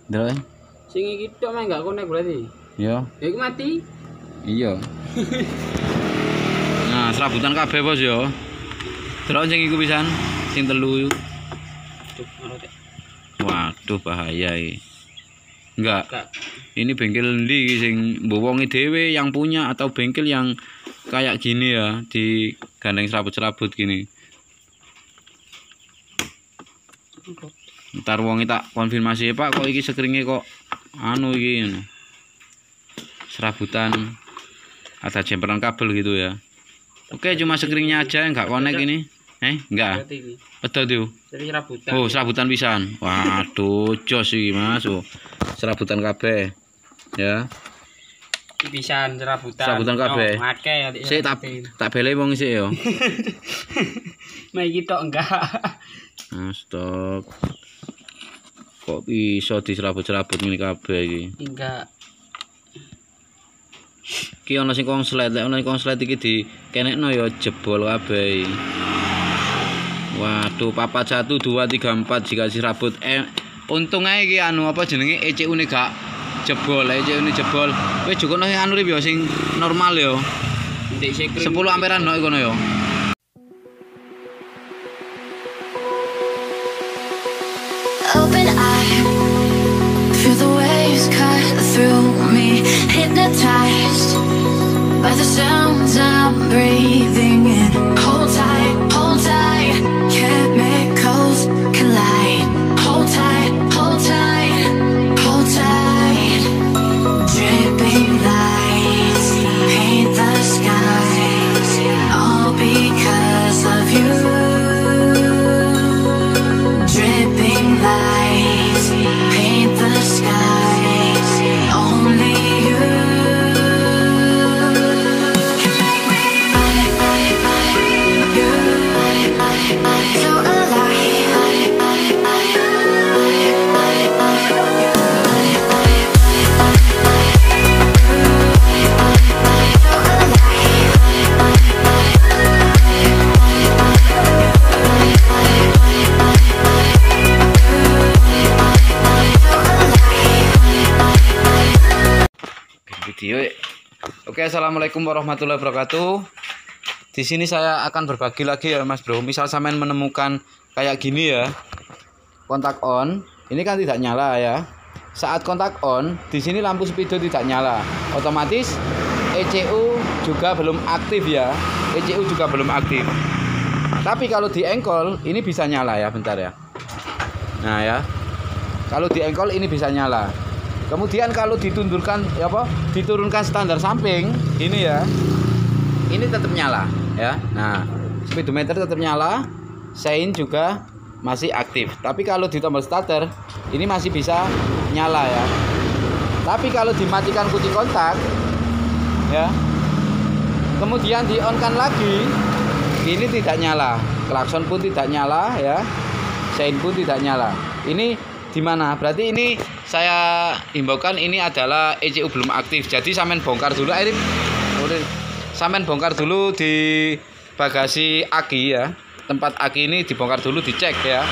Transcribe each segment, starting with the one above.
Delok. Sing iki tok mah enggak konek berarti. Ya. Ya iki mati. Iya. Nah, serabutan kabeh bos yo. Delok sing iku pisan, sing telu. Waduh bahaya iki. Enggak. Ini bengkel ndi sing mbowongi dhewe yang punya atau bengkel yang kayak gini ya, di gandeng serabut-serabut gini. Ntar wonge tak konfirmasi ya, Pak, kok iki sekringe kok anu iki serabutan ada jemperan kabel gitu ya. Oke, cuma sekringnya aja enggak konek ini. Enggak. Pedot itu. Jadi serabutan. Oh, serabutan pisan. Waduh, jos iki, Mas. Oh, serabutan kabeh. Ya. Pisan serabutan. Serabutan kabeh. Akeh. Sik tak bele wong sik ya. Nah iki tok enggak. Stop. Kok bisa diserabut-serabut ngene kabeh iki? Enggak. Iki ana sing konslet, lek ana konslet iki dikenekno ya jebol kabeh. Waduh, papat 1 2 3 4 jika serabut. Untung ae iki anu apa jenenge ECU-ne gak jebol, ECU-ne jebol. Wis jokono anu rip ya sing normal ya. 10 amperan nek kono ya. Open eye, feel the waves cut through me, hypnotized by the sounds I'm breathing in. Hold tight, chemicals collide. Hold tight, hold tight, hold tight. Dripping lights paint the skies, all because of you. Dripping lights paint the skies, only you can make me feel alive. Video. Oke, assalamualaikum warahmatullahi wabarakatuh. Di sini saya akan berbagi lagi ya Mas Bro. Misal sampean menemukan kayak gini ya, kontak on, ini kan tidak nyala ya. Saat kontak on, di sini lampu speedo tidak nyala. Otomatis ECU juga belum aktif ya. ECU juga belum aktif. Tapi kalau di engkol ini bisa nyala ya, bentar ya. Nah ya. Kalau di engkol ini bisa nyala. Kemudian kalau diturunkan standar samping ini ya, ini tetap nyala ya. Nah, speedometer tetap nyala, sein juga masih aktif. Tapi kalau di tombol starter ini masih bisa nyala ya. Tapi kalau dimatikan kunci kontak ya, kemudian di on kan lagi, ini tidak nyala. Klakson pun tidak nyala ya, sein pun tidak nyala. Ini di mana? Berarti ini saya himbaukan ini adalah ECU belum aktif. Jadi sampean bongkar dulu air. Sampean bongkar dulu di bagasi aki ya. Tempat aki ini dibongkar dulu, dicek ya.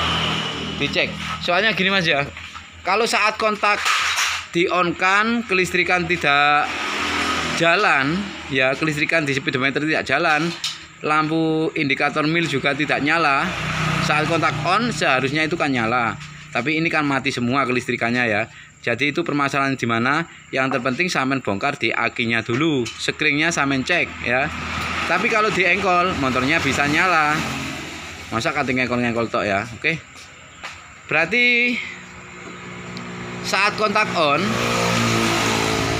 Dicek. Soalnya gini Mas ya. Kalau saat kontak di-on-kan, kelistrikan tidak jalan ya, kelistrikan di speedometer tidak jalan, lampu indikator mil juga tidak nyala. Saat kontak on seharusnya itu kan nyala. Tapi ini kan mati semua kelistrikannya ya. Jadi itu permasalahan di mana? Yang terpenting sampean bongkar di akinya dulu, skringnya sampean cek ya. Tapi kalau di engkol motornya bisa nyala. Masa kating engkol tok ya. Oke. Berarti saat kontak on,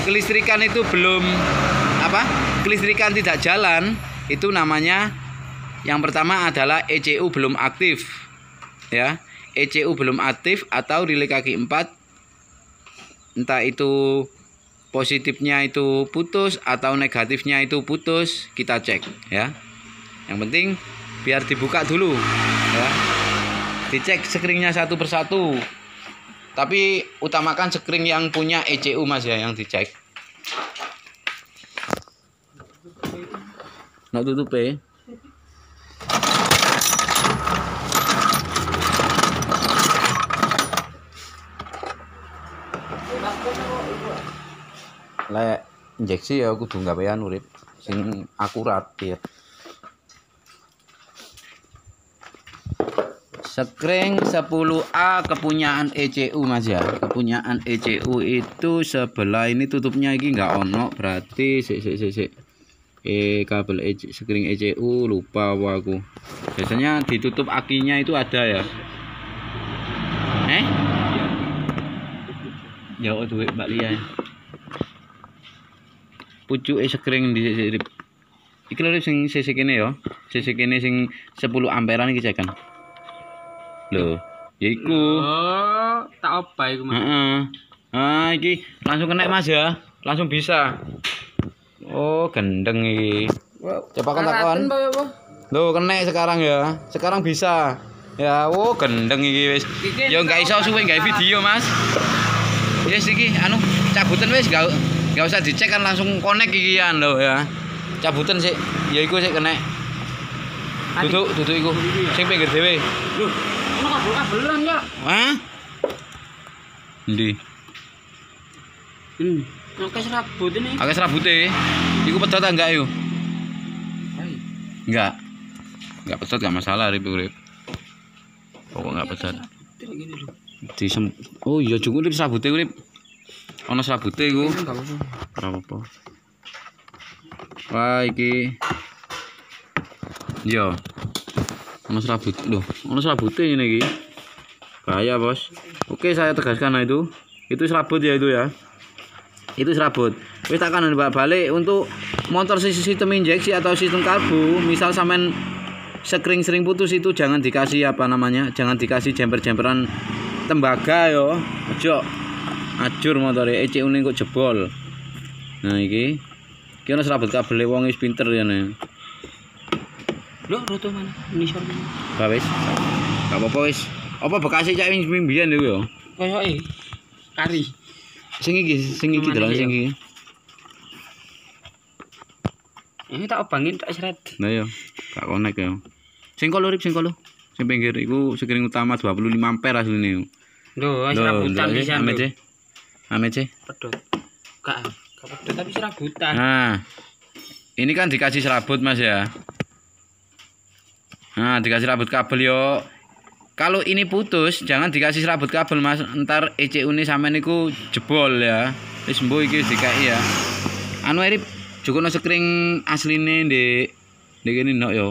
kelistrikan itu belum kelistrikan tidak jalan, itu namanya yang pertama adalah ECU belum aktif ya. ECU belum aktif atau relay kaki 4, entah itu positifnya itu putus atau negatifnya itu putus, kita cek ya. Yang penting biar dibuka dulu ya, dicek skringnya satu persatu. Tapi utamakan skring yang punya ECU Mas ya, yang dicek. Nak tutup ya. Lek injeksi ya kudu gawean urip sing akurat ya. Sekring 10A kepunyaan ECU Mas ya. Kepunyaan ECU itu sebelah ini tutupnya iki enggak ono, berarti sik. Kabel sekring ECU lupa aku. Biasanya ditutup akinya itu ada ya. Ya duit Mbak Lia. Pucuke sekring di iki lho sing sisi kene ya. Sisi kene sing 10 amperan iki cekan. Lho, ya iku. Oh, tak apa iku Mas. Heeh. Ah, iki langsung kena Mas ya. Langsung bisa. Oh, gendeng iki. Coba kontak-kon. Loh, kena sekarang ya. Sekarang bisa. Ya, oh gendeng iki wis. Ya enggak iso suwe gawe video, Mas. Wis iki anu cabutan wis enggak usah dicek kan langsung connect iki kan lho ya. Cabutan sik. Ya iku sik kena. Duduk iku. Sing pinggir dhewe. Lho, ono kabelan ya. Hah? Endi? Oke serabut ini. Oke serabute. Iku pedot enggak yo? Enggak. Enggak pedot enggak masalah rip. Pokok enggak pedot. Oh iya cukup rip serabute rip. Ono serabute iku. Ora apa-apa. Wah iki. Yo. Ono serabut. Loh, ono serabute ini iki. Bahaya, Bos. Oke, saya tegaskan itu. Itu serabut ya itu ya. Itu serabut. Wis tak kanan balik untuk motor sistem injeksi atau sistem karbu, misal sampean sekring sering putus itu jangan dikasih apa namanya? Jangan dikasih jemper-jemperan tembaga yo. Ojo ajur motore ECU-ne kok jebol. Nah iki ono serabut kabel wong wis pinter ya ne. Lho, roto mana? Nisor. Ba wis. Gak apa-apa wis. Apa bekase cak mimbian iku yo? Koyoke kari. Sing iki delok sing iki. Ini tak obangin tak seret. Nah yo, gak konek yo. Sing kolo rip sing kolo. Sing pinggir iku sekring utama 25 ampere asline. Lho, serabutan bisa. Amece. Pedot. Gak pedot tapi serabutan. Nah. Ini kan dikasih serabut Mas ya. Nah, dikasih serabut kabel yo. Kalau ini putus, jangan dikasih serabut kabel Mas. Entar ECU-ne sampean niku jebol ya. Wis mbuh iki dikai ya. Anu Rip, cukup sekring asline ndek kene nok yo.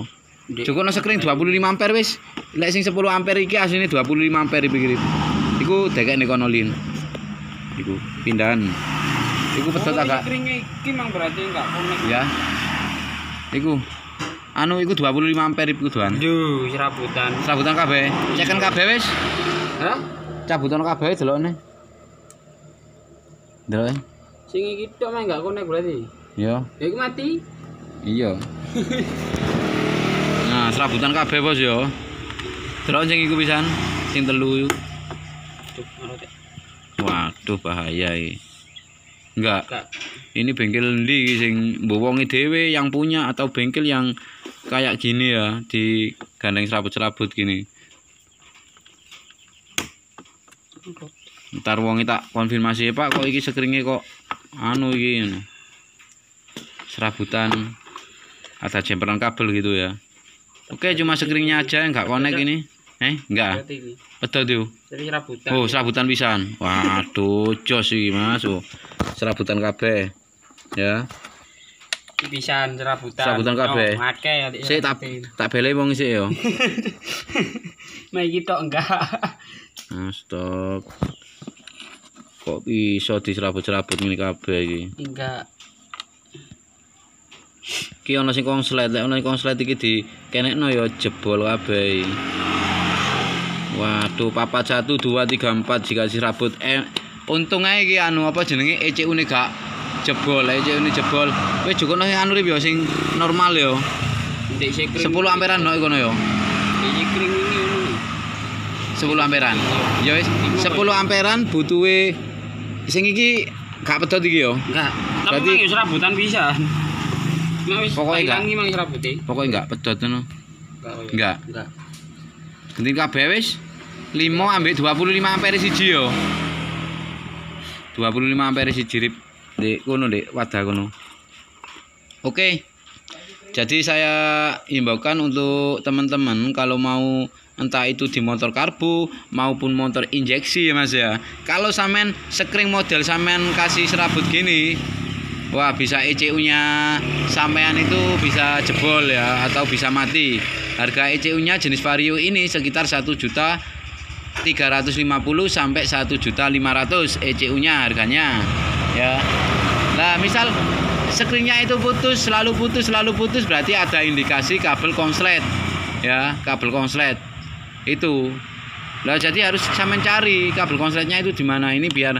Cukup sekring 25 ampere wis. Lek sing 10 ampere iki asline 25 ampere iki. Iku dekekne kono lin. Iku pindahan. Iku pedot agak. Sekring iki mang berarti enggak konek. Ya. Iku anu iku 25 ampere iku doan. Duh, serabutan. Serabutan kabeh. Ceken kabeh wis. Hah? Cabutan kabeh delokne. Delok. Sing iki tok mah enggak konek berarti. Iya. Ya iku mati. Iya. Nah, serabutan kabeh Bos yo. Delok sing iku pisan, sing telu. Duh, ora. Waduh bahaya iki. Enggak. Enggak. Ini bengkel ndi iki sing mbowongi dhewe yang punya atau bengkel yang kayak gini ya, di gandeng serabut-serabut gini. Ntar wonge tak konfirmasi Pak, kok iki sekringe kok anu iki ngono. Serabutan ada jemperan kabel gitu ya. Oke, cuma sekringnya aja yang enggak connect ini. Enggak. Pedot itu. Jadi serabutan. Oh, serabutan pisan. Waduh, jos iki Mas. Oh, serabutan kabeh. Ya. Pisan serabutan. Serabutan kabeh. Akeh. Sik tak bele wong sik ya. Mek iki tok enggak. Stop. Kok iso diserabut-serabut ngene kabeh iki? Enggak. Ki ana sing konslet, lek ana sing konslet iki dikenekno ya jebol kabeh. Waduh, papat 1 2 3 4 jika serabut. Untung ae iki anu apa jenenge ECU-ne gak jebol, ECU-ne jebol. Wis jukono sing anu rip ya sing normal ya. Ndek sekring 10 amperan nok kono ya. iki kring ini ngono. 10 amperan. Ya wis 10 amperan butuhe sing iki gak pedot iki ya. Enggak. Berarti Tapi serabutan bisa. Pokoknya enggak. Mang serabute. Pokoknya enggak pedot ngono. Enggak. Enggak. Ganti kabeh wis 5 ambek 25 ampere siji yo. 25 ampere siji rip Dek kono Dek wadah kono. Oke. Jadi saya himbaukan untuk teman-teman kalau mau entah itu di motor karbu maupun motor injeksi ya Mas ya. Kalau sampean sekring model sampean kasih serabut gini, wah bisa ECU-nya sampean itu bisa jebol ya atau bisa mati. Harga ECU-nya jenis Vario ini sekitar 1.350.000 sampai 1.500.000 ECU-nya harganya ya. Nah, misal skringnya itu selalu putus berarti ada indikasi kabel konslet ya, kabel konslet itu. Lah jadi harus sampean cari kabel konsletnya itu di mana. Ini biar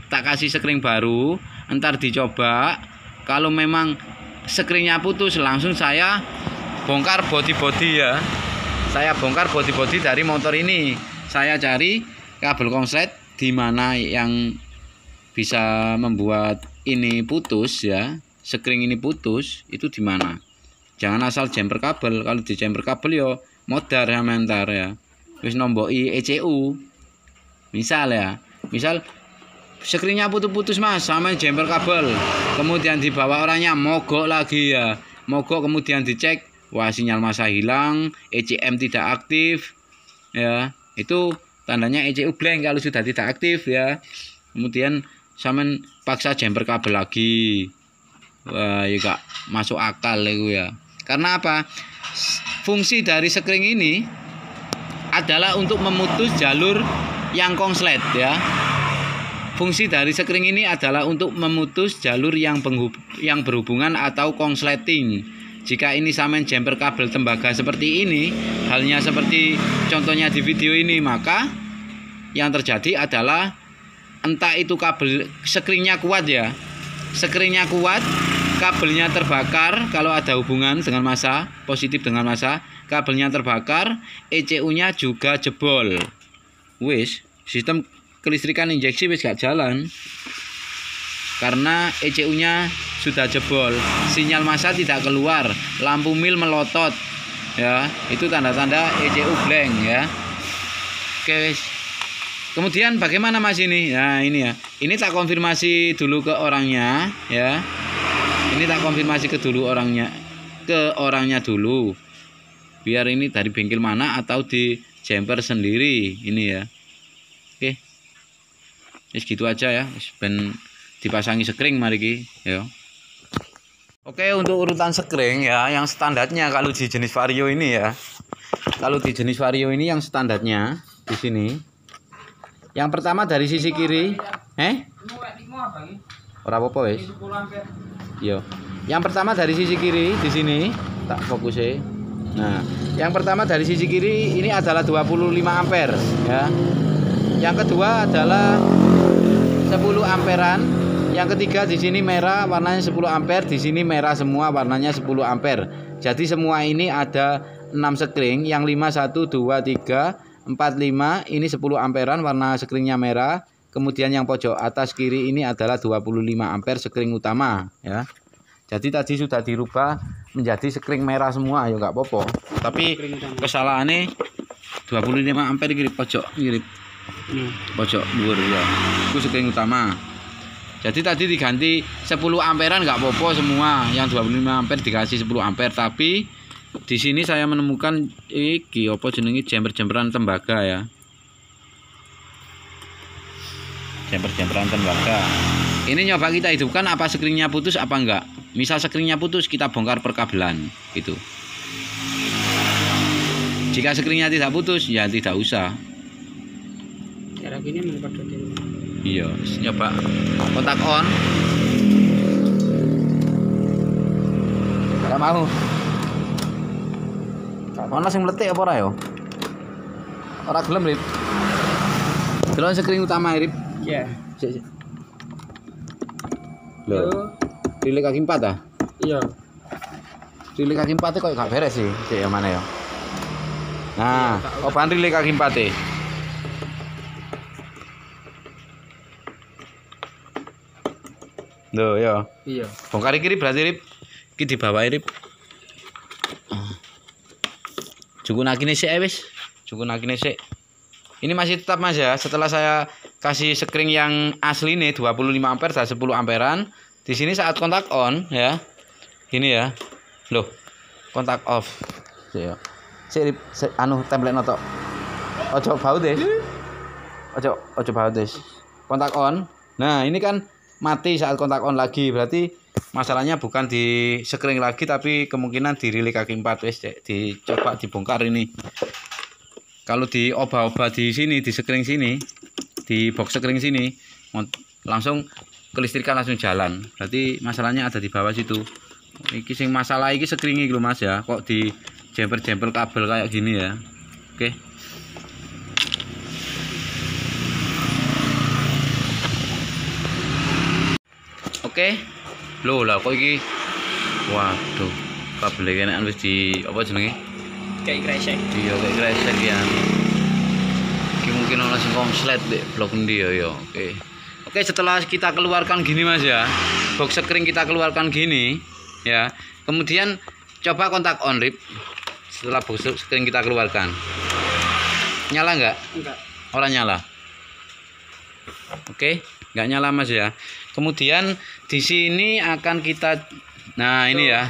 tak kasih skring baru, entar dicoba. Kalau memang skringnya putus langsung saya bongkar body ya. Saya bongkar body dari motor ini. Saya cari kabel konslet di mana yang bisa membuat ini putus ya. Skring ini putus itu di mana? Jangan asal jumper kabel. Kalau di jumper kabel yo modar ya mentar ya. Wis nomboki ECU. Misal ya, misal skringnya putus Mas sama jumper kabel. Kemudian dibawa orangnya mogok lagi ya. Mogok kemudian dicek, wah sinyal massa hilang, ECM tidak aktif. Ya, itu tandanya ECU blank kalau sudah tidak aktif ya. Kemudian sampean paksa jumper kabel lagi. Wah, ya gak masuk akal itu ya. Karena apa? Fungsi dari skring ini adalah untuk memutus jalur yang konslet ya. Fungsi dari skring ini adalah untuk memutus jalur yang berhubungan atau konsleting. Jika ini sampean jumper kabel tembaga seperti ini, halnya seperti contohnya di video ini, maka yang terjadi adalah entah itu kabel skringnya kuat ya. Skringnya kuat, kabelnya terbakar kalau ada hubungan dengan massa, positif dengan massa, kabelnya terbakar, ECU-nya juga jebol. Wis, sistem kelistrikan injeksi wis gak jalan. Karena ECU-nya sudah jebol, sinyal massa tidak keluar, lampu mil melotot. Ya, itu tanda-tanda ECU blank ya. Oke, wis. Kemudian bagaimana Mas ini? Nah, ini ya. Ini tak konfirmasi dulu ke orangnya ya. Ini tak konfirmasi ke orangnya dulu. Biar ini dari bengkel mana atau di jumper sendiri ini ya. Oke. Wis gitu aja ya. Wis ben dipasangi skring mari ki ya. Oke, untuk urutan skring ya, yang standarnya kalau di jenis Vario ini ya. Kalau di jenis Vario ini yang standarnya di sini. Yang pertama dari sisi kiri, ora apa-apa wis. Yo. Yang pertama dari sisi kiri di sini, tak fokus ya. Nah, yang pertama dari sisi kiri ini adalah 25 ampere ya. Yang kedua adalah 10 amperan. Yang ketiga di sini merah warnanya 10 ampere, di sini merah semua warnanya 10 ampere. Jadi semua ini ada 6 skring, yang 5 1 2 3 4 5 ini 10 amperan warna skringnya merah. Kemudian yang pojok atas kiri ini adalah 25 ampere skring utama ya. Jadi tadi sudah dirubah menjadi skring merah semua ya nggak apa-apa. Tapi kesalahannya 25 ampere kiri pojok mirip. Pojok dhuwur ya. Itu skring utama. Jadi tadi diganti 10 amperan nggak apa-apa semua. Yang 25 ampere dikasih 10 ampere. Tapi di sini saya menemukan iki apa jenenge jumper-jumperan tembaga ya. Jumper-jumperan tembaga. Ini nyoba kita hidupkan apa skringnya putus apa enggak. Misal skringnya putus kita bongkar perkabelan gitu. Jika skringnya tidak putus ya tidak usah. Cara gini mengkodotin. Iya, nyoba kontak on. Enggak mau. Ono sing mletik apa ora ya? Ora gelem, Rip. Delok skring utama, Rip. Iya. Sik. Lho. Rilik kaki 4 ah? Iya. Rilik kaki 4 kok gak beres sih. Sik yang mana ya? Nah, oban rilik kaki 4 Loh ya. Iya. Bongkar kiri berarti Rip. Iki dibawahi Rip. Cukunakine sik wis. Cukunakine sik. Ini masih tetap Mas ya. Setelah saya kasih skring yang asli nih 25 ampere dan 10 amperan. Di sini saat kontak on ya. Ini ya. Loh, kontak off. Anu template noto. Ojo baut deh. Ojo baut deh. Kontak on. Nah, ini kan mati saat kontak on lagi. Berarti masalahnya bukan di skring lagi tapi kemungkinan di relay kaki 4 wis dicoba dibongkar ini. Kalau diobah-obah di sini, di skring sini, di box skring sini, langsung kelistrikan langsung jalan. Berarti masalahnya ada di bawah situ. Iki sing masalah iki skring iki lho Mas ya. Kok di jempel-jempel kabel kayak gini ya. Oke. Oke. Loh lah kok iki. Waduh. Kabel kene wis di apa jenenge? Kayak kresek. Iya kayak kresek ya. Iki mungkin ana sing konslet di blok endi ya. Oke. Oke, setelah kita keluarkan gini Mas ya. Box skring kita keluarkan gini ya. Kemudian coba kontak on rip. Setelah box skring kita keluarkan. Nyala enggak? Enggak. Orang nyala. Oke, enggak nyala Mas ya. Kemudian di sini akan kita ini ya.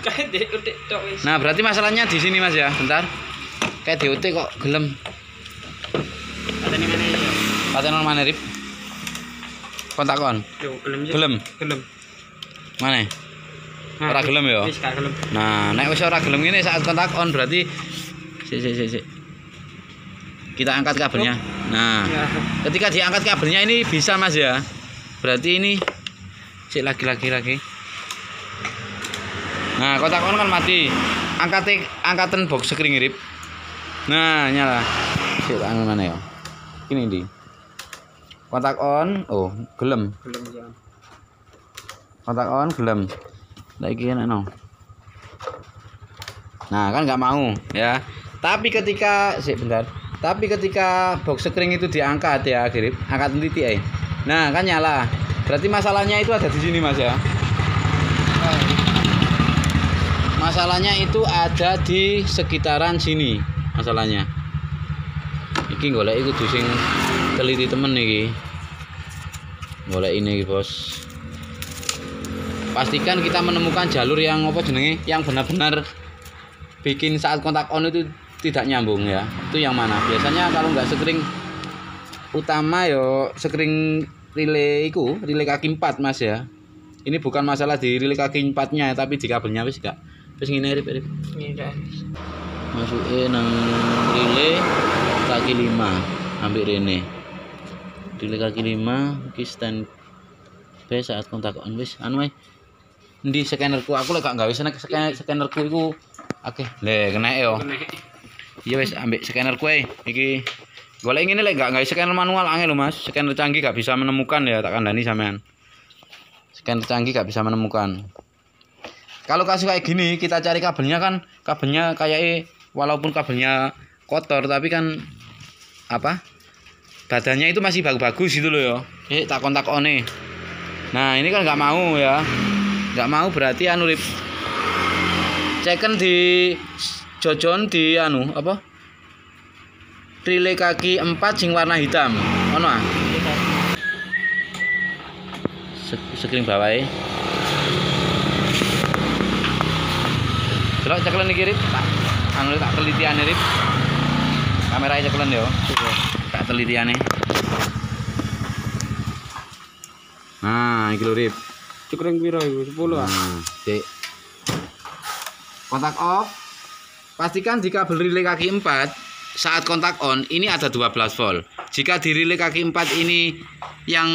Nah, berarti masalahnya di sini Mas ya. Bentar. Kayak DOT kok gelem. Patene mana ya? Patene mana rip? Kontak on. Gelem. Mana? Ora gelem ya? Wis gak gelem. Nah, nek wis ora gelem ngene saat kontak on berarti sik. Kita angkat kabelnya. Nah, ketika diangkat kabelnya ini bisa Mas ya. Berarti ini sik lagi. Nah, kontak on kan mati. Angkatan box skring rip. Nah, nyala. Sik anu mana ya? Ini di. Kontak on, oh, gelem. Gelem ya. Kontak on gelem. Lah iki enak no. Nah, kan nggak mau ya. Tapi ketika box skring itu diangkat ya, grip, angkat titik Nah, kan nyala. Berarti masalahnya itu ada di sini Mas ya. Masalahnya itu ada di sekitaran sini masalahnya. Iki golek iku sing teliti temen iki. Golek ini Bos. Pastikan kita menemukan jalur yang apa jenenge, yang benar-benar bikin saat kontak on itu tidak nyambung ya. Itu yang mana? Biasanya kalau nggak skring utama yo skring relay kaki 4 Mas ya. Ini bukan masalah di relay kaki 4-nya tapi di kabelnya wis gak. Wis ngene rip. Ini dah. Masuke nang relay kaki 5 ambil rene. Relay kaki 5 iki stand by saat kontak on wis anu ae. Endi scannerku aku lek gak gawe scannerku iku akeh. Le kena yo. Iya wis ambek scannerku ae. Iki golek ngene lek gak gawe scanner manual angel lho Mas. Scanner canggih gak bisa menemukan ya, tak kandhani sampean. Scanner canggih gak bisa menemukan. Kalau kasih kayak gini kita cari kabelnya kan kabelnya kayak walaupun kabelnya kotor tapi kan apa? Badannya itu masih bagus gitu loh ya. Tak kontak one. Nah, ini kan nggak mau ya. Nggak mau berarti anu rip. Ceken di jojon di anu apa? Relay kaki 4 sing warna hitam. Ono ah. Skring bawahe. Delok ceklen iki rip. Anu tak telitiane rip. Kamerae ceklen yo. Tak telitiane. Nah, iki lho rip. Cukuran piro iku? 10 ah. Sik. Kontak off. Pastikan di kabel relay kaki 4 saat kontak on ini ada 12 volt. Jika di relay kaki 4 ini yang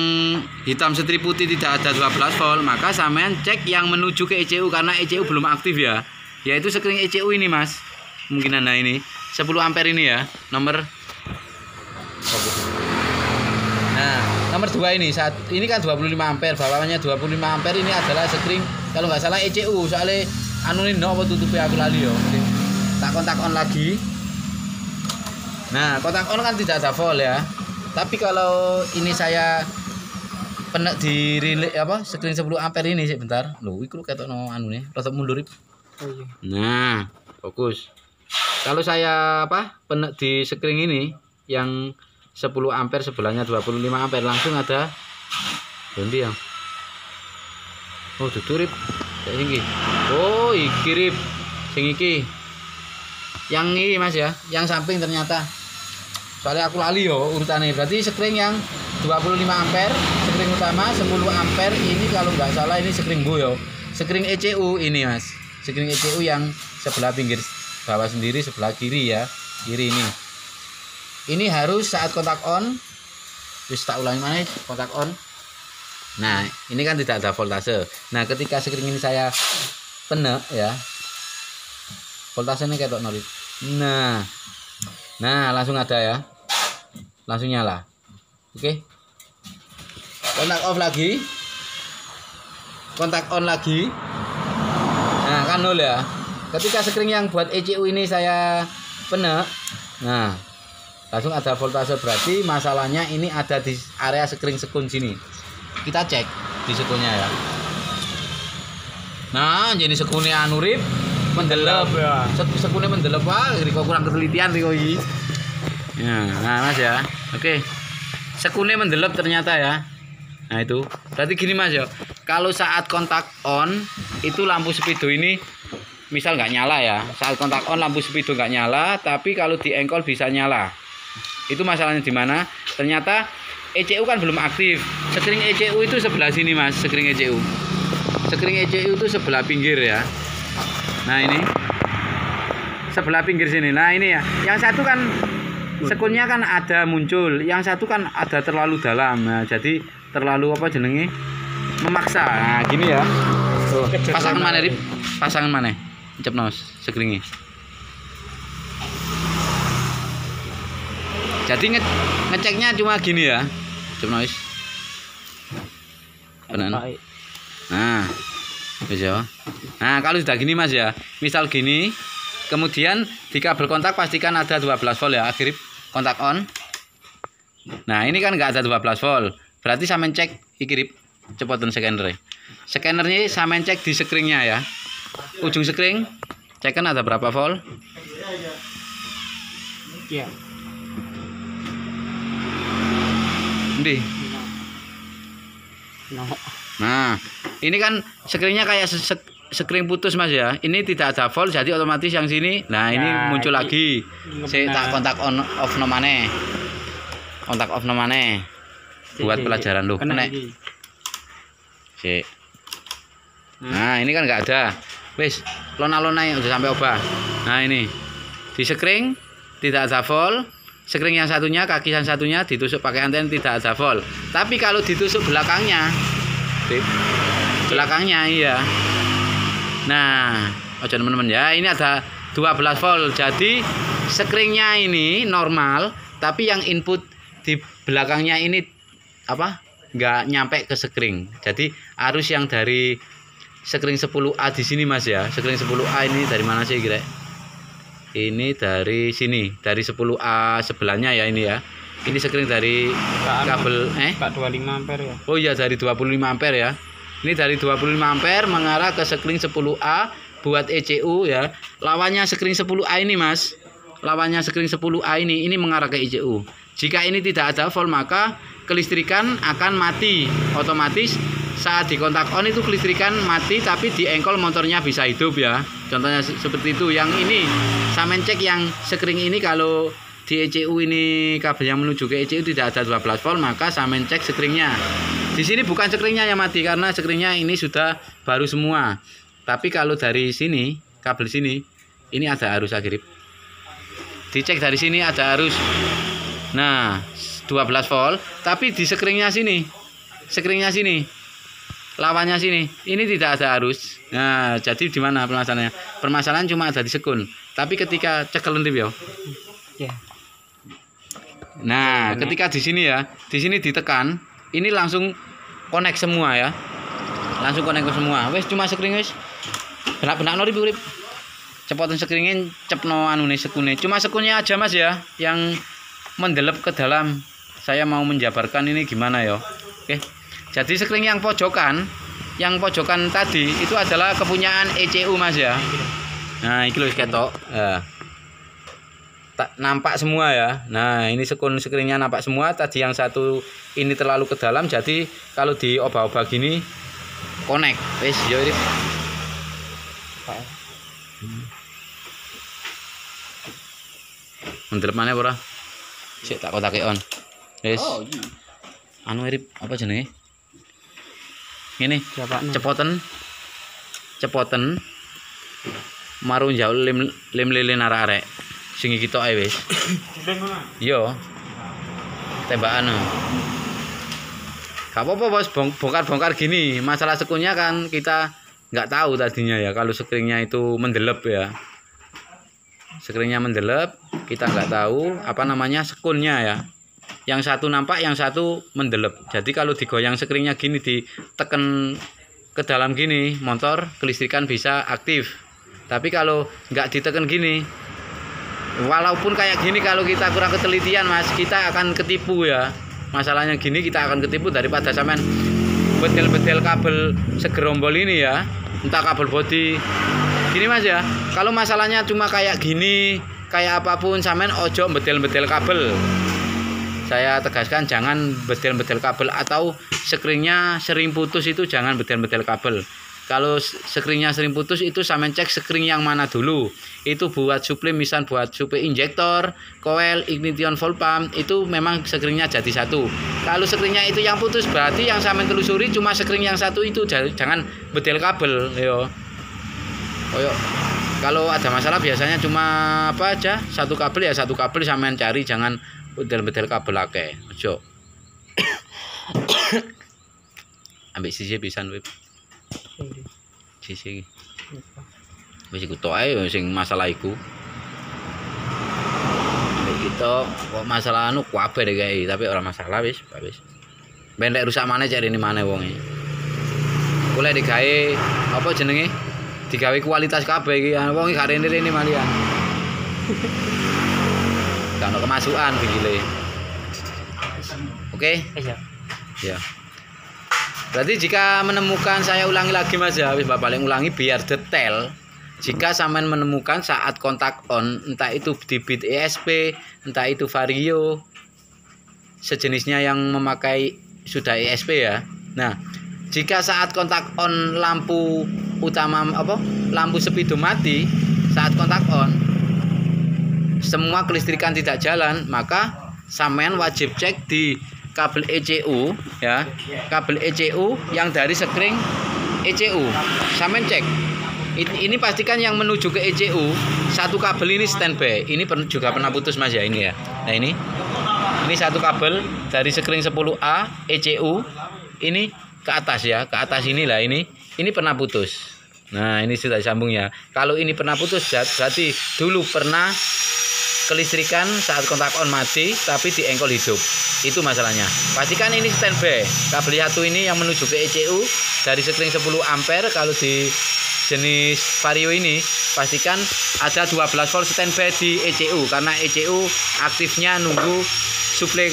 hitam strip putih tidak ada 12 volt, maka sampean cek yang menuju ke ECU karena ECU belum aktif ya. Yaitu skring ECU ini Mas. Mungkin Anda ini 10 ampere ini ya. Nomor nomor 2 ini saat ini kan 25 ampere, bawahnya 25 ampere ini adalah skring kalau nggak salah ECU, soalnya anu ini apa tutupnya aku lali yo. Tak kontak on lagi. Nah, kontak on kan tidak ada volt ya. Tapi kalau ini saya penek di relay apa skring 10 ampere ini sebentar. Loh, iku ketokno anune, rada mundur. Oh iya. Nah, fokus. Kalau saya penek di skring ini yang 10 ampere, sebelahnya 25 ampere, langsung ada ganti ya. Oh, tuturip kayak tinggi. Oh, iki rip sing iki. Yang ini Mas ya, yang samping ternyata. Soalnya aku lali yo urutannya. Berarti sekring yang 25 ampere, sekring utama 10 ampere ini kalau nggak salah ini sekring go yo. Sekring ECU ini Mas. Sekring ECU yang sebelah pinggir bawah sendiri, sebelah kiri ya. Kiri ini. Ini harus saat kontak on. Terus tak ulangi mana kontak on. Nah, ini kan tidak ada voltase. Nah, ketika sekring ini saya penek ya. Voltasenya kayak tok nol. Nah, langsung ada ya. Langsung nyala. Oke. Kontak off lagi. Kontak on lagi. Nah, kan nol ya. Ketika sekring yang buat ECU ini saya penek. Nah, langsung ada voltase, berarti masalahnya ini ada di area sekring sekun sini. Kita cek di sekunnya ya. Nah, jadi sekunnya anurip mendelep ya. Sekunnya mendelep wah, kok kurang ketelitian Riko iki. Ya, nah Mas ya. Oke. Sekunnya mendelep ternyata ya. Nah, itu. Berarti gini Mas ya. Kalau saat kontak on itu lampu speedo ini misal nggak nyala ya. Saat kontak on lampu speedo nggak nyala, tapi kalau di engkol bisa nyala. Itu masalahnya di mana? Ternyata ECU kan belum aktif. Sekring ECU itu sebelah sini Mas, sekring ECU. Sekring ECU itu sebelah pinggir ya. Nah, ini. Sebelah pinggir sini. Nah, ini ya. Yang satu kan sekunnya kan ada muncul, yang satu kan ada terlalu dalam. Nah, jadi terlalu apa jenenge? Memaksa. Nah, gini ya. Tuh, pasangan mana, Rip? Pasangan mana? Cepnos sekringnya. Jadi ngeceknya cuma gini ya. Coba noise. Benar. Nah, bisa. Nah, kalau sudah gini Mas ya. Misal gini, kemudian di kabel kontak pastikan ada 12 volt ya, akhir kontak on. Nah, ini kan nggak ada 12 volt. Berarti saya cek iki cepetan scanner. Scannernya saya cek di sekringnya ya. Ujung sekring cek kan ada berapa volt? Iya. Ndi. Nah, ini kan sekringnya kayak sekring putus Mas ya. Ini tidak ada volt, jadi otomatis yang sini. Nah, ini muncul lagi. Saya tak kontak on off no maneh. Kontak off no maneh. Buat pelajaran lu. Kena. Nah, ini kan nggak ada. Wis, lona-lona yang udah sampai obah. Nah, ini. Di sekring tidak ada volt. Sekring yang satunya, kaki yang satunya ditusuk pakai anten tidak ada volt. Tapi kalau ditusuk belakangnya, iya. Nah, ojo teman-teman ya, ini ada 12 volt. Jadi sekringnya ini normal, tapi yang input di belakangnya ini apa? Nggak nyampe ke sekring. Jadi arus yang dari sekring 10A di sini Mas ya. Sekring 10A ini dari mana sih kira? Ini dari sini, dari 10A sebelahnya ya ini ya. Ini sekring dari kabel 25 ampere ya. Oh iya, dari 25 ampere ya. Ini dari 25 ampere mengarah ke sekring 10A buat ECU ya. Lawannya sekring 10A ini Mas. Lawannya sekring 10A ini mengarah ke ECU. Jika ini tidak ada volt maka kelistrikan akan mati otomatis. Saat di kontak on itu kelistrikan mati, tapi di engkol motornya bisa hidup ya. Contohnya seperti itu. Yang ini saya cek yang sekring ini kalau di ECU ini kabel yang menuju ke ECU tidak ada 12 volt, maka saya cek sekringnya. Di sini bukan sekringnya yang mati karena sekringnya ini sudah baru semua. Tapi kalau dari sini, kabel sini, ini ada arus akhir. Dicek dari sini ada arus. Nah, 12 volt, tapi di sekringnya sini. Sekringnya sini. Lawannya sini, ini tidak ada arus. Nah, jadi di mana permasalahannya? Permasalahan cuma ada di sekun. Tapi ketika cekelen ya. Nah, ketika di sini ya, di sini ditekan, ini langsung connect semua ya. Langsung connect semua. Wes cuma sekring wes. Benak-benak no urip. Cepotan sekringin cepno anune sekune. Cuma sekunnya aja Mas ya yang mendelep ke dalam. Saya mau menjabarkan ini gimana ya. Oke. Jadi sekring yang pojokan tadi itu adalah kepunyaan ECU Mas ya. Nah, iki lho ketok. nampak semua ya. Nah, ini sekun screennya nampak semua. Tadi yang satu ini terlalu ke dalam, jadi kalau diobah-obah gini connect. Wis, yo Rip. Mendelep maneh ora? Sik tak kotake on. Wis. Oh, iya. Anu Rip, apa jenenge? Ngene, Siapa nih? cepoten maru njaul lim lilin arek-arek sing iki tok ae wis. Yo. Tembakan. Gak apa-apa bos, bongkar-bongkar gini. Masalah sekunnya kan kita nggak tahu tadinya ya, kalau screennya itu mendelep ya. Screennya mendelep, kita nggak tahu apa namanya sekunnya ya. Yang satu nampak, yang satu mendelep. Jadi kalau digoyang screennya gini, diteken ke dalam gini, motor kelistrikan bisa aktif. Tapi kalau nggak diteken gini, walaupun kayak gini, kalau kita kurang ketelitian mas, kita akan ketipu ya. Masalahnya gini, kita akan ketipu daripada sampean bedel-bedel kabel segerombol ini ya, entah kabel body gini mas ya. Kalau masalahnya cuma kayak gini, kayak apapun, sampean ojo bedel-bedel kabel. Saya tegaskan, jangan bedel-bedel kabel, atau screennya sering putus itu jangan bedel-bedel kabel. Kalau screennya sering putus itu sampean cek screen yang mana dulu. Itu buat suplai, misal buat suplai injektor, coil, ignition valve pump, itu memang screennya jadi satu. Kalau screennya itu yang putus, berarti yang sampean telusuri cuma screen yang satu itu, jangan bedel kabel yo. Kalau ada masalah biasanya cuma apa aja, satu kabel ya satu kabel sampean cari, jangan bedel-bedel kabel akeh. Ojo. Ambek sisi pisan wip. Sisi. Wis iku tok ae sing masalah iku. Ambek kita kok masalah anu kabeh kae, tapi ora masalah wis. Ben lek rusak maneh cari ini maneh wonge. Boleh digawe apa jenenge? Digawe kualitas kabeh iki. Wong iki gak rene-rene malian. Kalau kemasukan begini. Oke? Ya. Berarti jika menemukan, saya ulangi lagi mas ya, wis paling ulangi biar detail. Jika sampean menemukan saat kontak on, entah itu di bit ESP, entah itu vario, sejenisnya yang memakai sudah ESP ya. Nah, jika saat kontak on lampu utama lampu speedo mati, saat kontak on semua kelistrikan tidak jalan, maka sampean wajib cek di kabel ECU ya, kabel ECU yang dari screen ECU sampean cek. Ini pastikan yang menuju ke ECU satu kabel ini standby. Ini juga pernah putus mas ya ini ya. Nah ini satu kabel dari screen 10A ECU ini ke atas ya, ke atas inilah ini pernah putus. Nah ini sudah disambung ya. Kalau ini pernah putus berarti dulu pernah kelistrikan saat kontak on mati tapi diengkol hidup. Itu masalahnya. Pastikan ini standby. Kabel satu ini yang menuju ke ECU dari screen 10 ampere. Kalau di jenis vario ini pastikan ada 12 volt standby di ECU, karena ECU aktifnya nunggu suplai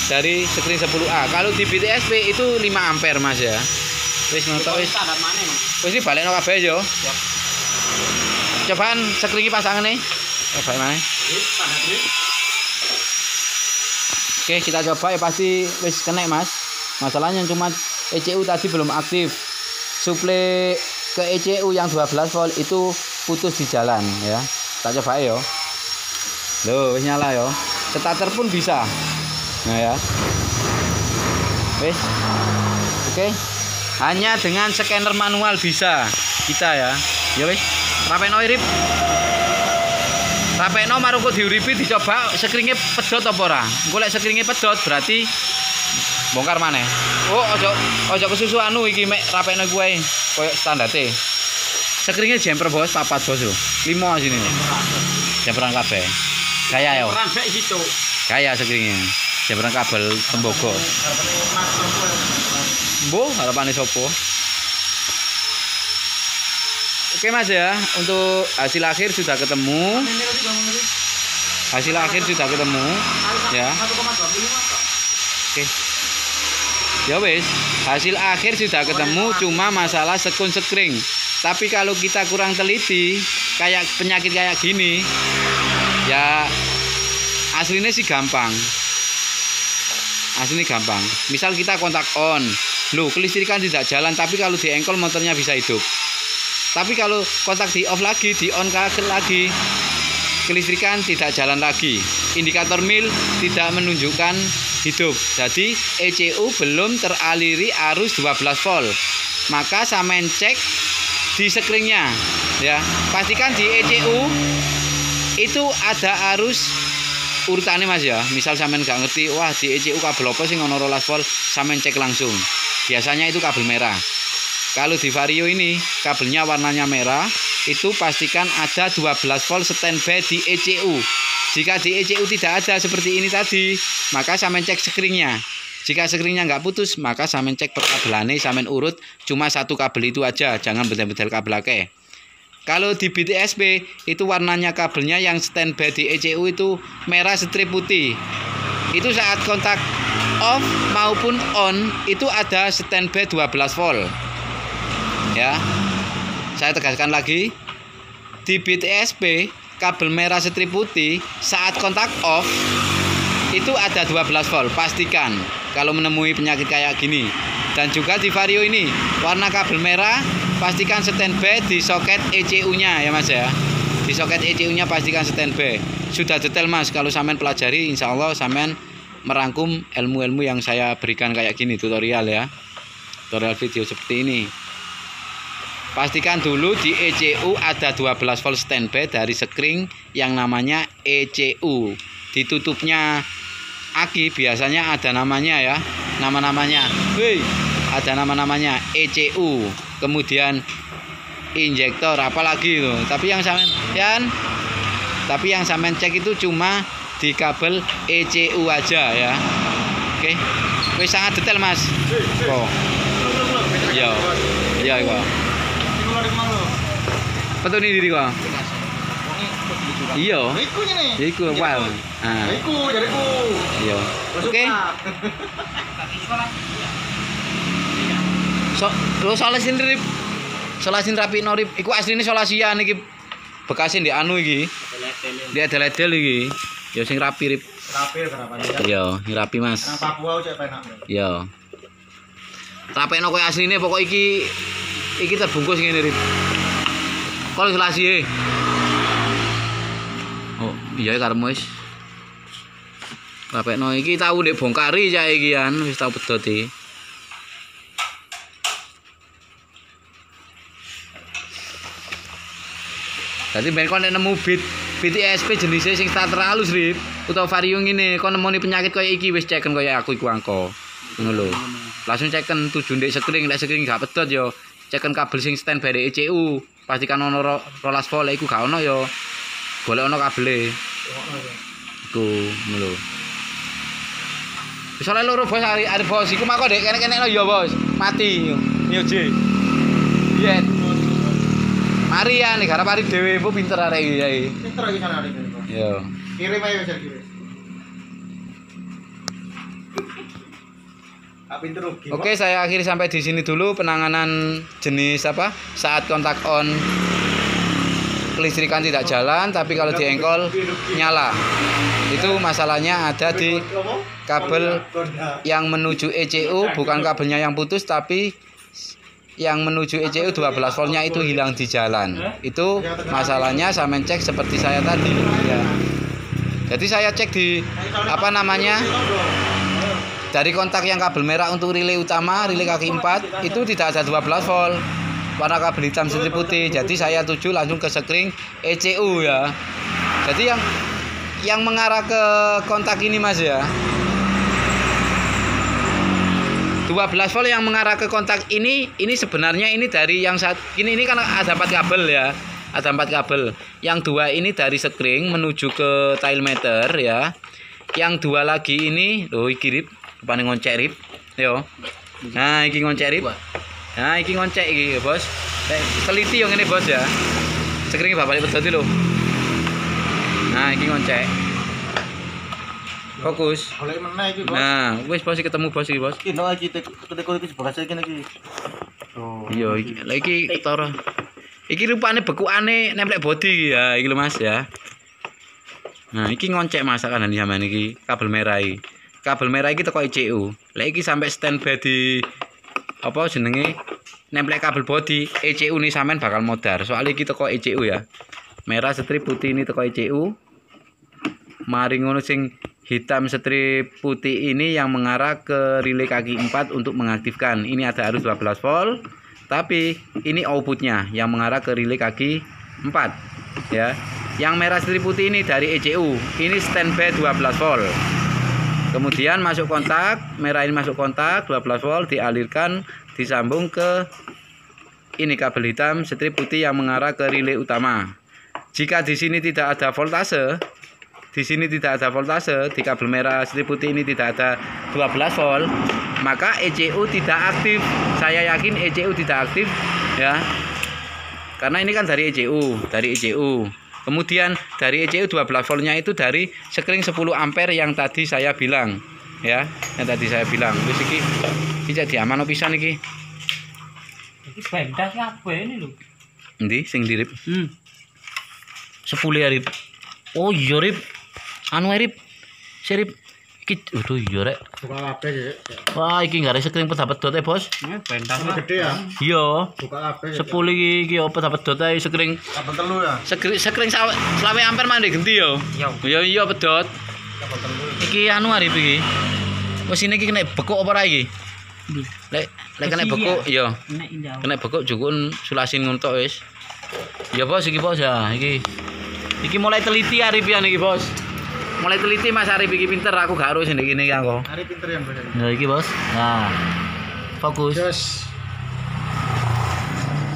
dari screen 10A. Kalau di BTSP itu 5 ampere mas ya. Wis ngono wis. Wis iki balekno kabeh yo. Cobaan screen iki pasangane. Coba mana? Oke, kita coba ya, pasti wis kena mas. Masalahnya cuma ECU tadi belum aktif. Suplai ke ECU yang 12 volt itu putus di jalan ya. Kita coba yo. Loh, wis nyala yo. Starter pun bisa. Nah ya. Wis. Oke. Hanya dengan scanner manual bisa kita ya. Ya wis. Rapeno irip. Rapeno marungku diuripi dicoba screen-e pedot apa ora. Engko lek screen-e pedot berarti bongkar maneh. Oh, ojo kesusu anu iki mek rapeno kuwi koyo standarte. Screen-e jemper bos, 4 bos lho. 5 sini nih. Jemperan kabeh. Kaya yo. Kaya screen-e. Jemperan kabel tembaga. Mbuh, harapane sopo? Oke mas ya, untuk hasil akhir sudah ketemu. Hasil akhir sudah ketemu ya. Oke. Ya wes, hasil akhir sudah ketemu, cuma masalah sekun screen. Tapi kalau kita kurang teliti, kayak penyakit kayak gini, ya aslinya sih gampang. Aslinya gampang. Misal kita kontak on, loh kelistrikan tidak jalan, tapi kalau di engkol motornya bisa hidup. Tapi kalau kontak di off lagi, di on lagi, kelistrikan tidak jalan lagi. Indikator mil tidak menunjukkan hidup. Jadi ECU belum teraliri arus 12 volt. Maka sampean cek di screennya ya. Pastikan di ECU itu ada arus urutannya Mas ya. Misal sampean nggak ngerti, wah di ECU kabel apa sih ngono 12 volt, sampean cek langsung. Biasanya itu kabel merah. Kalau di Vario ini kabelnya warnanya merah, itu pastikan ada 12 volt standby di ECU. Jika di ECU tidak ada seperti ini tadi, maka sampean cek screennya. Jika screennya nggak putus, maka sampean cek perkabelannya, sampean urut cuma satu kabel itu aja, jangan bedel-bedel kabel akeh. Kalau di BTSP itu warnanya kabelnya yang standby di ECU itu merah strip putih. Itu saat kontak off maupun on itu ada standby 12 volt. Ya. Saya tegaskan lagi, di BTSP kabel merah strip putih saat kontak off itu ada 12 volt. Pastikan kalau menemui penyakit kayak gini. Dan juga di Vario ini warna kabel merah, pastikan standby di soket ECU-nya ya Mas ya. Di soket ECU-nya pastikan standby. Sudah detail Mas, kalau sampean pelajari insya Allah sampean merangkum ilmu-ilmu yang saya berikan kayak gini, tutorial ya. Tutorial video seperti ini. Pastikan dulu di ECU ada 12 volt standby dari screen yang namanya ECU. Ditutupnya aki biasanya ada namanya ya, nama-namanya. Ada nama-namanya ECU. Kemudian injektor apalagi itu. Tapi yang sampean cek itu cuma di kabel ECU aja ya. Oke. Wis sangat detail Mas. Oh. Iya. Iya kok. Betul nih diri kok. Iya. Iku wal. Ah. Iku jariku. Iya. Oke. Solasin rapi norip. Iku asline solasian iki. Bekasnya di anu iki. Di adel-adel iki. Ya sing rapi rip. Rapi berapa nih? Iya, rapi Mas. Nang Papua cek penak. Iya. Rapekno koyo asline pokok iki terbungkus ngene rip. Kol isolasi. Oh, iya karepmu wis. Rapekno iki tau ndek bongkari cah iki kan, wis tau pedhot iki. Dadi ben kon nek nemu BTSP jenisnya sing starter halus rip utawa Vario ngene, kon nemoni penyakit kaya iki wis ceken kaya aku iku angko. Ngono lho. Langsung ceken tujuh ndek screen, nek screen gak pedhot yo ceken kabel sing standby dari ECU. Pastikan ono 12 volt iku gak ono yo. Golek ono kabele. Iku ngono lho. Wis ora loro bos are bos iku mako ndek kene-kene lho yo bos. Mati nyoje. Yen. Mari ya nih garap arep dhewe mbok pinter arek iki ya. Pinter iki sana arek. Yo. Kirim ae wis kirim. Oke, saya akhiri sampai di sini dulu penanganan jenis apa? Saat kontak on kelistrikan tidak jalan, tapi kalau di engkol nyala. Itu masalahnya ada di kabel yang menuju ECU, bukan kabelnya yang putus, tapi yang menuju ECU 12 voltnya itu hilang di jalan. Itu masalahnya sampean cek seperti saya tadi ya. Jadi saya cek di apa namanya? Dari kontak yang kabel merah untuk relay utama, relay kaki 4 itu tidak ada 12 volt. Warna kabel hitam strip putih. Jadi saya tuju langsung ke screen ECU ya. Jadi yang mengarah ke kontak ini Mas ya. 12 volt yang mengarah ke kontak ini sebenarnya ini dari yang saat ini kan ada 4 kabel ya. Ada 4 kabel. Yang 2 ini dari screen menuju ke tile meter ya. Yang 2 lagi ini loh iki rip, rupane ngoncek rip. Yo. Nah, iki ngoncek rip. Nah, iki ngoncek iki, Bos. Teliti yang ini Bos ya. Screen bapak pedhot lho. Nah, iki ngoncek. Fokus. Golek meneh iki, Bos. Nah, wis Bos ketemu Bos iki, Bos. Iki no iki tekon iki sebelah iki iki. Oh. Iya, iki. Lah iki ketara. Iki rupane bekukane nemplek bodi iki ya, iki lho Mas ya. Nah, iki ngoncek masakan nih sampean iki, kabel merah iki. Kabel merah iki teko ECU. Lah iki sampai standby di apa jenenge nemplek kabel body ECU nih sampean bakal modar. Soalnya iki teko ECU ya. Merah strip putih ini teko ECU. Mari ngono sing hitam strip putih ini yang mengarah ke relay kaki 4 untuk mengaktifkan. Ini ada arus 12 volt. Tapi ini outputnya yang mengarah ke relay kaki 4 ya. Yang merah strip putih ini dari ECU. Ini standby 12 volt. Kemudian masuk kontak, merah ini masuk kontak 12 volt dialirkan disambung ke ini kabel hitam strip putih yang mengarah ke relay utama. Jika di sini tidak ada voltase, di kabel merah strip putih ini tidak ada 12 volt, maka ECU tidak aktif. Saya yakin ECU tidak aktif ya. Karena ini kan dari ECU. Kemudian dari ECU 12 voltnya itu dari sekring 10 ampere yang tadi saya bilang ya, Wis iki diamano pisan iki. Iki pentas apa ini lho? Endi sing dirip? 10 ya, Rip. Oh iya, Rip. Anu Rip. Sirip iki aduh iya rek. Buka kabeh sih. Wah, iki gak ada sekring pedot bos. Pentas gede ya. Iya. Buka kabeh. 10 iki apa pedot ae sekring. Kabel telu ya. Sekring 20 ampere mandi genti yo. Iya pedot. Kabel telu. Iki anu Arif iki. Wis ini iki kena bekuk apa ra iki? Lek kena bekuk ya. Kena bekuk jukun sulasin nguntuk wis. Ya bos iki bos ya iki. Iki mulai teliti Arif ya niki bos. Mulai teliti Mas Arif iki pinter, aku gak harus ndek kene aku. Arif pinter ya bos. Nah iki bos. Nah. Fokus. Yes.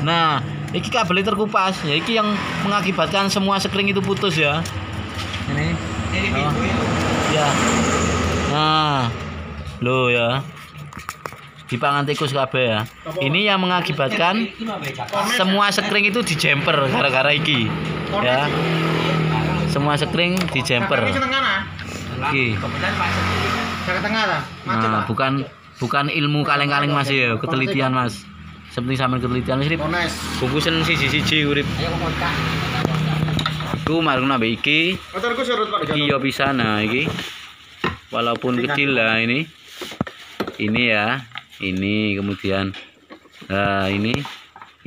Nah, iki kabel terkupas. Ya iki yang mengakibatkan semua sekring itu putus ya. Ini. Oh. Ya. Nah. Loh ya. Dipangan tikus kabeh ya. Ini yang mengakibatkan semua sekring itu dijemper gara-gara iki. Ya. Semua sekring dijemper. Iki. Ke tengah lah. Nah, bukan ilmu kaleng-kaleng Mas ya, ketelitian Mas. Seperti sampean ketelitian Mas Rip. Bungkusan siji-siji urip. Iku marung nambah iki. Motorku surut Pak. Iki yo pisan nah iki. Walaupun kecil lah ini. Ini ya. Ini kemudian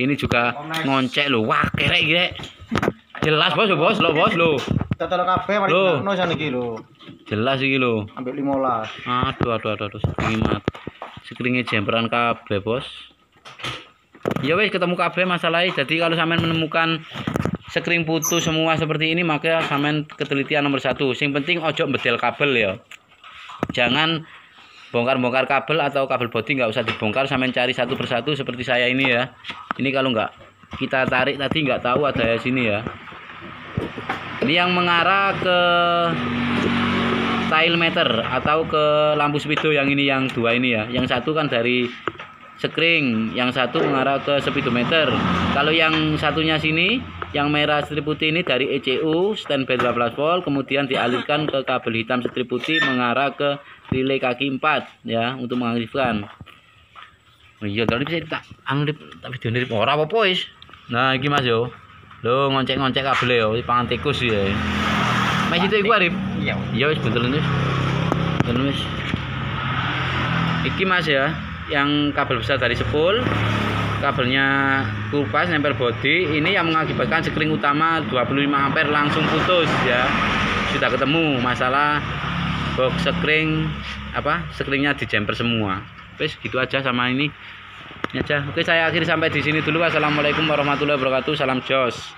ini juga ngoncek lho. Wah, kerek iki, Rek. Jelas bos lo. Total kabeh mari ono jan iki lho. Jelas iki lho. Ambek 15. Aduh. Sekringe jemperan kabeh, Bos. Ya wis ketemu kabeh masalahnya. Jadi kalau sampean menemukan sekring putus semua seperti ini, maka sampean ketelitian nomor 1. Sing penting ojo bedel kabel ya. Jangan bongkar-bongkar kabel atau kabel body nggak usah dibongkar, sampean cari satu persatu seperti saya ini ya. Ini kalau nggak kita tarik tadi nggak tahu ada di sini ya. Ini yang mengarah ke tail meter atau ke lampu speedo yang ini, yang dua ini ya. Yang satu kan dari sekring, yang satu mengarah ke speedometer. Kalau yang satunya sini, yang merah strip putih ini dari ECU standby 12 volt, kemudian dialirkan ke kabel hitam strip putih mengarah ke relay kaki 4 ya untuk mengaktifkan. Oh iya, tadi bisa tak angrip tapi dionir ora apa-apa wis. Nah, iki Mas yo. Lho ngoncek-ngoncek kabel yo, pangan tikus ya. Mas itu iku Arif. Iya. Iya wis betul wis. Betul wis. Iki Mas ya, yang kabel besar dari spool, kabelnya kupas nempel body, ini yang mengakibatkan sekring utama 25 ampere langsung putus ya. Sudah ketemu masalah box sekring sekringnya dijemper semua. Wes gitu aja sama ini aja. Oke, saya akhiri sampai di sini dulu. Wassalamualaikum warahmatullahi wabarakatuh. Salam jos.